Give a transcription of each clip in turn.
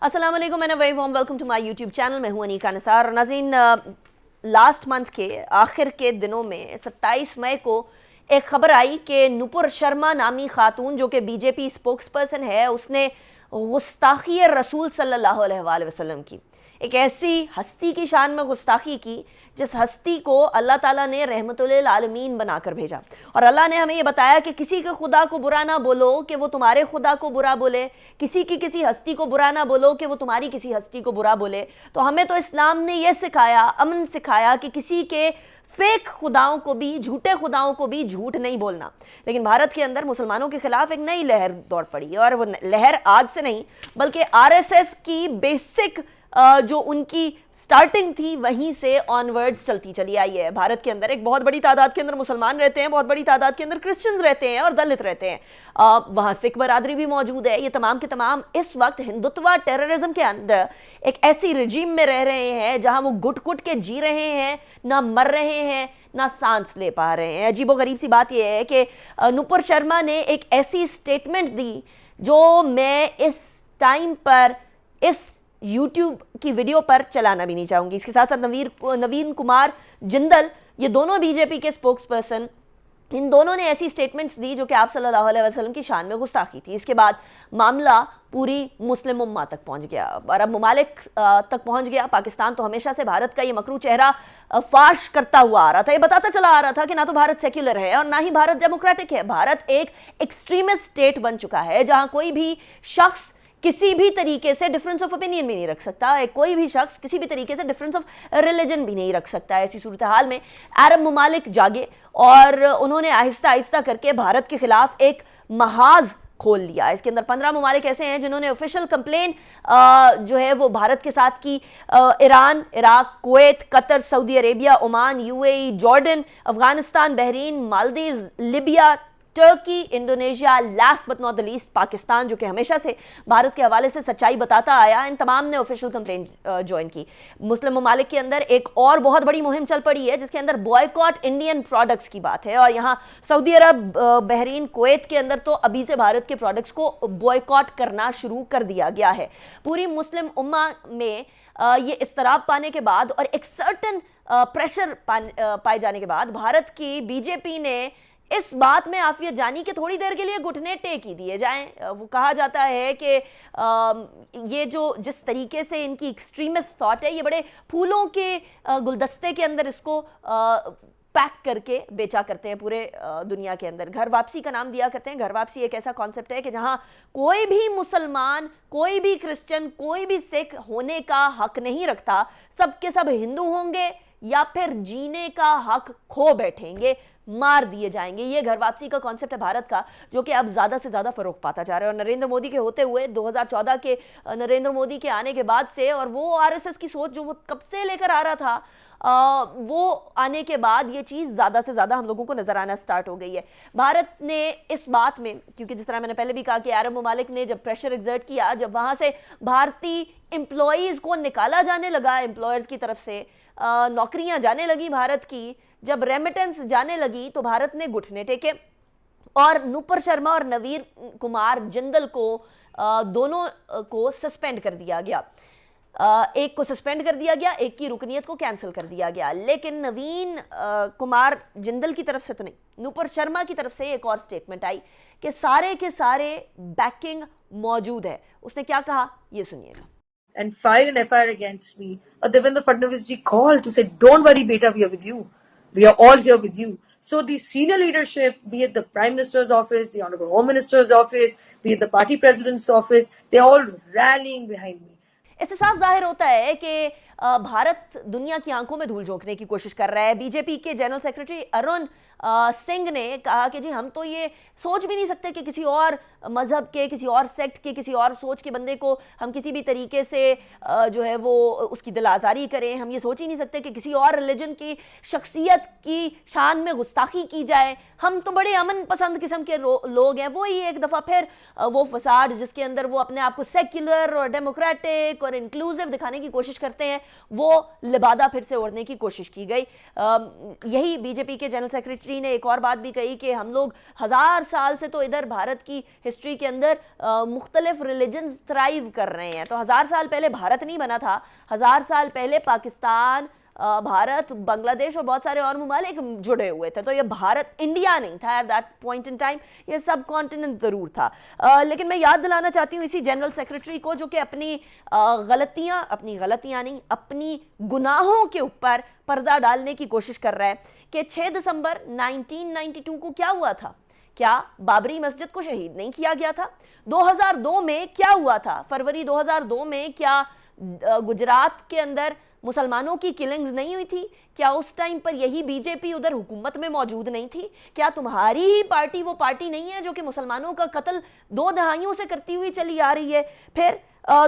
अस्सलाम वालेकुम and very warm welcome to my YouTube channel. मैं हूं अनीका निसार। नाज़रीन, लास्ट मंथ के आखिर के दिनों में 27 मई को एक खबर आई कि नुपुर शर्मा नामी खातून जो कि बीजेपी स्पोक्सपर्सन है, उसने गुस्ताखी रसूल सल्लल्लाहु अलैहि वसल्लम की, एक ऐसी हस्ती की शान में गुस्ताखी की जिस हस्ती को अल्लाह ताला ने रहमतुल आलमीन बनाकर भेजा। और अल्लाह ने हमें ये बताया कि किसी के खुदा को बुरा ना बोलो कि वो तुम्हारे खुदा को बुरा बोले, किसी की किसी हस्ती को बुरा ना बोलो कि वो तुम्हारी किसी हस्ती को बुरा बोले। तो हमें तो इस्लाम ने यह सिखाया, अमन सिखाया कि किसी के फेक खुदाओं को भी, झूठे खुदाओं को भी झूठ नहीं बोलना। लेकिन भारत के अंदर मुसलमानों के खिलाफ एक नई लहर दौड़ पड़ी, और वो लहर आज से नहीं बल्कि आरएसएस की बेसिक जो उनकी स्टार्टिंग थी वहीं से ऑनवर्ड्स चलती चली आई है। भारत के अंदर एक बहुत बड़ी तादाद के अंदर मुसलमान रहते हैं, बहुत बड़ी तादाद के अंदर क्रिश्चियंस रहते हैं और दलित रहते हैं। वहाँ सिख बरादरी भी मौजूद है। ये तमाम के तमाम इस वक्त हिंदुत्व टेररिज्म के अंदर एक ऐसी रजीम में रह रहे हैं जहाँ वो घुट घुट के जी रहे हैं, ना मर रहे हैं ना सांस ले पा रहे हैं। अजीबोगरीब सी बात यह है कि नुपुर शर्मा ने एक ऐसी स्टेटमेंट दी जो मैं इस टाइम पर इस यूट्यूब की वीडियो पर चलाना भी नहीं चाहूँगी। इसके साथ साथ नवीन कुमार जिंदल, ये दोनों बीजेपी के स्पोक्स पर्सन, इन दोनों ने ऐसी स्टेटमेंट्स दी जो कि आप सल्लल्लाहु अलैहि वसल्लम की शान में गुस्ताखी थी। इसके बाद मामला पूरी मुस्लिम उम्मा तक पहुंच गया, अरब ममालिक तक पहुंच गया। पाकिस्तान तो हमेशा से भारत का ये मकरू चेहरा फाश करता हुआ आ रहा था, ये बताता चला आ रहा था कि ना तो भारत सेक्युलर है और ना ही भारत डेमोक्रेटिक है। भारत एक एक्सट्रीमिस्ट स्टेट बन चुका है जहां कोई भी शख्स किसी भी तरीके से डिफरेंस ऑफ ओपिनियन भी नहीं रख सकता है, कोई भी शख्स किसी भी तरीके से डिफरेंस ऑफ रिलीजन भी नहीं रख सकता है। ऐसी सूरत हाल में अरब ममालिक जागे और उन्होंने आहिस्ता आहिस्ता करके भारत के खिलाफ एक महाज खोल लिया। इसके अंदर 15 ममालिक ऐसे हैं जिन्होंने ऑफिशियल कंप्लेन जो है वो भारत के साथ की। Iran, Iraq, Kuwait, Qatar, Saudi Arabia, Oman, UAE, Jordan, Afghanistan, Bahrain, Maldives, Libya, Turkey, Indonesia, last but not the least Pakistan, जो कि हमेशा से भारत के हवाले से सच्चाई बताता आया, इन तमाम ने ऑफिशियल कंप्लेन ज्वाइन की। मुस्लिम ममालिक के अंदर एक और बहुत बड़ी मुहिम चल पड़ी है जिसके अंदर बॉयकॉट इंडियन प्रोडक्ट्स की बात है। और यहाँ सऊदी अरब, बहरीन, कुवैत के अंदर तो अभी से भारत के प्रोडक्ट्स को बॉयकॉट करना शुरू कर दिया गया है। पूरी मुस्लिम उम्मा में ये इस्तराब पाने के बाद और एक सर्टन प्रेशर पाए जाने के बाद भारत की बीजेपी ने इस बात में आफियत जानी कि थोड़ी देर के लिए घुटने टेक ही दिए जाएं। वो कहा जाता है कि ये जो जिस तरीके से इनकी एक्सट्रीमिस्ट थॉट है, ये बड़े फूलों के गुलदस्ते के अंदर इसको पैक करके बेचा करते हैं पूरे दुनिया के अंदर। घर वापसी का नाम दिया करते हैं। घर वापसी एक ऐसा कॉन्सेप्ट है कि जहां कोई भी मुसलमान, कोई भी क्रिश्चियन, कोई भी सिख होने का हक नहीं रखता। सब के सब हिंदू होंगे या फिर जीने का हक खो बैठेंगे, मार दिए जाएंगे। ये घर वापसी का कॉन्सेप्ट है भारत का, जो कि अब ज्यादा से ज्यादा फरोग पाता जा रहा है। और नरेंद्र मोदी के होते हुए 2014 के नरेंद्र मोदी के आने के बाद से, और वो आरएसएस की सोच जो वो कब से लेकर आ रहा था, वो आने के बाद ये चीज़ ज़्यादा से ज़्यादा हम लोगों को नज़र आना स्टार्ट हो गई है। भारत ने इस बात में, क्योंकि जिस तरह मैंने पहले भी कहा कि अरब ममालिक ने जब प्रेशर एक्सर्ट किया, जब वहाँ से भारतीय एम्प्लॉयज़ को निकाला जाने लगा, एम्प्लॉयर्स की तरफ से नौकरियाँ जाने लगी भारत की, जब रेमिटेंस जाने लगी, तो भारत ने घुटने टेके और नुपुर शर्मा और नवीन कुमार जिंदल को दोनों को सस्पेंड कर दिया गया। एक को सस्पेंड कर दिया गया, एक की रुकनियत को कैंसिल कर दिया गया। लेकिन नवीन कुमार जिंदल की तरफ से तो नहीं, नुपुर शर्मा की तरफ से एक और स्टेटमेंट आई कि सारे के सारे बैकिंग मौजूद है। उसने क्या कहा, ये सुनिएगा। And file an FIR against me. Devendra Fadnavis ji called to say, "Don't worry, beta, we are with you. We are all here with you." So the senior leadership, be it the Prime Minister's office, the Honorable Home Minister's office, be it the party president's office, they're all rallying behind me. इससे साफ जाहिर होता है कि भारत दुनिया की आंखों में धूल झोंकने की कोशिश कर रहा है। बीजेपी के जनरल सेक्रेटरी अरुण सिंह ने कहा कि जी हम तो ये सोच भी नहीं सकते कि किसी और मजहब के, किसी और सेक्ट के, किसी और सोच के बंदे को हम किसी भी तरीके से जो है वो उसकी दिल आज़ारी करें। हम ये सोच ही नहीं सकते कि किसी और रिलीजन की शख्सियत की शान में गुस्ताखी की जाए। हम तो बड़े अमन पसंद किस्म के लोग हैं। वही एक दफ़ा फिर वो फसाड जिसके अंदर वो अपने आप को सेक्युलर और डेमोक्रेटिक और इंक्लूसिव दिखाने की कोशिश करते हैं, वो लिबादा फिर से ओढ़ने की कोशिश की गई। यही बीजेपी के जनरल सेक्रेटरी ने एक और बात भी कही कि हम लोग 1000 साल से तो इधर भारत की हिस्ट्री के अंदर मुख्तलिफ रिलीजन्स थ्राइव कर रहे हैं। तो 1000 साल पहले भारत नहीं बना था, 1000 साल पहले पाकिस्तान, भारत, बांग्लादेश और बहुत सारे और ममालिक जुड़े हुए थे। तो ये भारत, इंडिया नहीं था at that point in time, ये सब कॉन्टिनेंट ज़रूर था। लेकिन मैं याद दिलाना चाहती हूँ इसी जनरल सेक्रेटरी को, जो कि अपनी गलतियाँ नहीं, अपनी गुनाहों के ऊपर पर्दा डालने की कोशिश कर रहा है कि 6 दिसंबर 1992 को क्या हुआ था। क्या बाबरी मस्जिद को शहीद नहीं किया गया था? 2002 में क्या हुआ था? फरवरी 2002 में क्या गुजरात के अंदर मुसलमानों की किलिंग्स नहीं हुई थी? क्या उस टाइम पर यही बीजेपी उधर हुकूमत में मौजूद नहीं थी? क्या तुम्हारी ही पार्टी वो पार्टी नहीं है जो कि मुसलमानों का कत्ल 2 दहाइयों से करती हुई चली आ रही है? फिर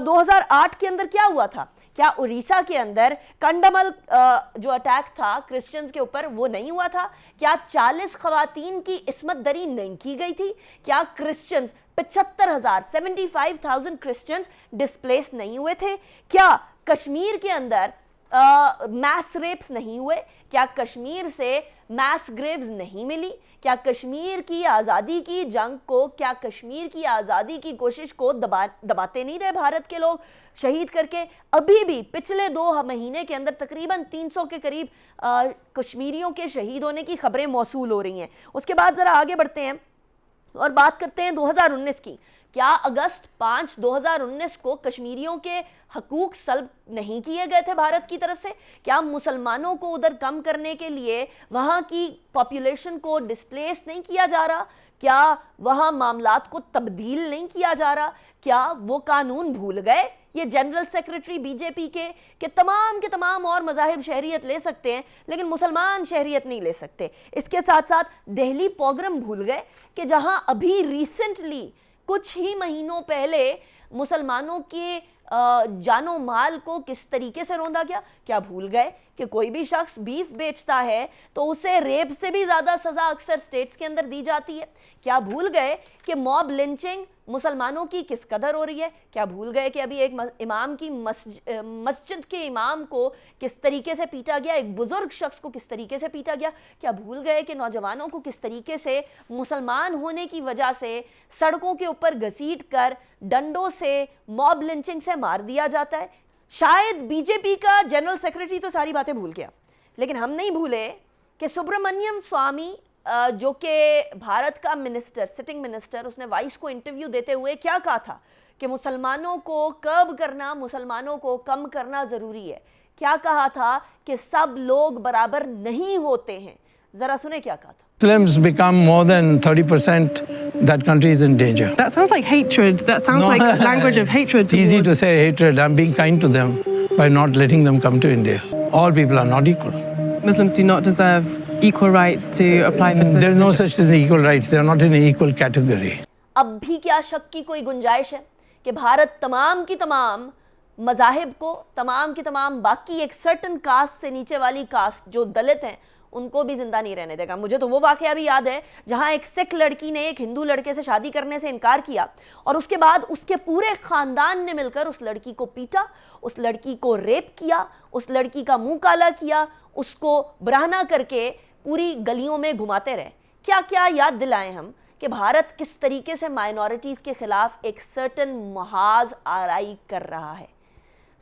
2008 के अंदर क्या हुआ था? क्या उड़ीसा के अंदर कंडमल जो अटैक था क्रिश्चियंस के ऊपर, वो नहीं हुआ था? क्या 40 खवातीन की इस्मत दरी नहीं की गई थी? क्या क्रिश्चियंस 75,000 क्रिश्चियंस डिस्प्लेस नहीं हुए थे? क्या कश्मीर के अंदर मैस रेप्स नहीं हुए? क्या कश्मीर से मैस ग्रेव्स नहीं मिली? क्या कश्मीर की आज़ादी की जंग को, क्या कश्मीर की आज़ादी की कोशिश को दबाते नहीं रहे भारत के लोग शहीद करके? अभी भी पिछले 2 महीने के अंदर तकरीबन 300 के करीब कश्मीरियों के शहीद होने की खबरें मौसूल हो रही हैं। उसके बाद ज़रा आगे बढ़ते हैं और बात करते हैं 2019 की। क्या अगस्त 5, 2019 को कश्मीरियों के हकूक सल्ब नहीं किए गए थे भारत की तरफ से? क्या मुसलमानों को उधर कम करने के लिए वहाँ की पॉपुलेशन को डिस्प्लेस नहीं किया जा रहा? क्या वहाँ मामलात को तब्दील नहीं किया जा रहा? क्या वो कानून भूल गए? ये जनरल सेक्रेटरी बीजेपी के तमाम और मज़ाहिब शहरियत ले सकते हैं, लेकिन मुसलमान शहरियत नहीं ले सकते। इसके साथ साथ दिल्ली प्रोग्राम भूल गए कि जहां अभी रिसेंटली कुछ ही महीनों पहले मुसलमानों के जानो माल को किस तरीके से रौंदा गया? क्या भूल गए कि कोई भी शख्स बीफ बेचता है तो उसे रेप से भी ज़्यादा सज़ा अक्सर स्टेट्स के अंदर दी जाती है? क्या भूल गए कि मॉब लिंचिंग मुसलमानों की किस कदर हो रही है? क्या भूल गए कि अभी एक इमाम की मस्जिद के इमाम को किस तरीके से पीटा गया, एक बुजुर्ग शख्स को किस तरीके से पीटा गया? क्या भूल गए कि नौजवानों को किस तरीके से मुसलमान होने की वजह से सड़कों के ऊपर घसीट कर डंडों से, मॉब लिंचिंग से मार दिया जाता है? शायद बीजेपी का जनरल सेक्रेटरी तो सारी बातें भूल गया, लेकिन हम नहीं भूले कि सुब्रमण्यम स्वामी जो कि भारत का मिनिस्टर, सिटिंग मिनिस्टर, उसने वाइस को इंटरव्यू देते हुए क्या कहा था कि मुसलमानों को कर्ब करना, मुसलमानों को कम करना ज़रूरी है। क्या कहा था कि सब लोग बराबर नहीं होते हैं। ज़रा सुने क्या कहा था। Muslims become more than 30%, that country is in danger. That sounds like hatred. That sounds like language of hatred. It's easy to say hatred. I'm being kind to them by not letting them come to India. All people are not equal. Muslims do not deserve equal rights to apply for citizenship. There's no such thing as equal rights. They are not in an equal category. अब भी क्या शक की कोई गुंजाइश है कि भारत तमाम की तमाम मज़ाहिब को, तमाम की तमाम बाकी एक सर्टन कास्ट से नीचे वाली कास्ट जो दलित हैं, उनको भी जिंदा नहीं रहने देगा? मुझे तो वो वाकया भी याद है जहां एक सिख लड़की ने एक हिंदू लड़के से शादी करने से इनकार किया और उसके बाद उसके पूरे खानदान ने मिलकर उस लड़की को पीटा, उस लड़की को रेप किया, उस लड़की का मुंह काला किया, उसको बराहना करके पूरी गलियों में घुमाते रहे। क्या क्या याद दिलाएं हम कि भारत किस तरीके से माइनॉरिटीज़ के खिलाफ एक सर्टन महाज आराई कर रहा है।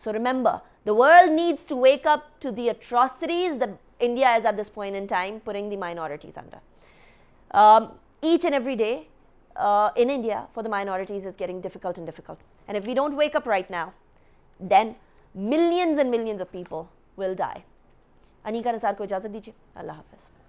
So remember, the world needs to wake up to the atrocities that India is at this point in time putting the minorities under. Each and every day in India for the minorities is getting difficult and difficult. And if we don't wake up right now, then millions and millions of people will die. Aniqa Nisar को इजाज़त दीजिए। अल्लाह हाफ़िज़।